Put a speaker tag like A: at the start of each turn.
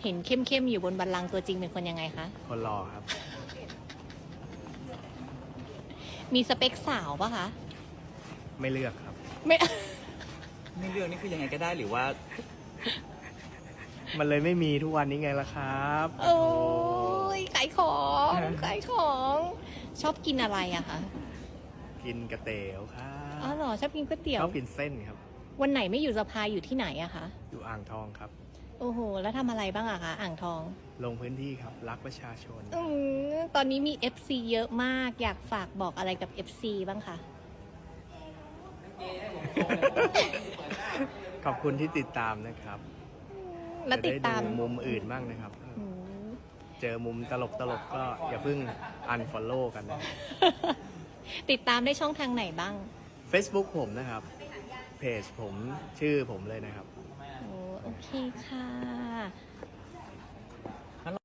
A: เห็นเข้มๆอยู่บนบัลลังก์ตัวจริงเป็นคนยังไงคะ
B: คนหล่อครับ
A: มีสเปคสาวปะคะ
B: ไม่เลือกครับ
A: ไม่
C: ไม่เลือกนี่คือยังไงก็ได้หรือว่า
B: มันเลยไม่มีทุกวันนี้ไงล่ะครับ
A: โอ้ยขายของขายของ ชอบกินอะไรอะคะ
B: กินกระเตี๋ยวครั
A: อ๋อบ เหรอชอบกินก๋วยเตี๋ย
B: ช
A: ว
B: อบกินเส้นครับ
A: วันไหนไม่อยู่สภาอยู่ที่ไหนอะคะ
B: อยู่อ่างทองครับ
A: โอ้โห แล้วทำอะไรบ้างอะคะอ่างทอง
B: ลงพื้นที่ครับ รักประชาชน
A: ตอนนี้มี FC เยอะมาก อยากฝากบอกอะไรกับ FC บ้างคะ
B: ขอบคุณที่ติดตามนะครับ
A: แล้วติดตาม
B: จะไมุมอื่นบ้างนะครับ
A: อืม
B: เจอมุมตลกก็อย่าเพิ่ง unfollow กันนะ
A: ติดตามได้ช่องทางไหนบ้าง
B: Facebook ผมนะครับ เพจผมชื่อผมเลยนะครับ
A: โอเคค่ะ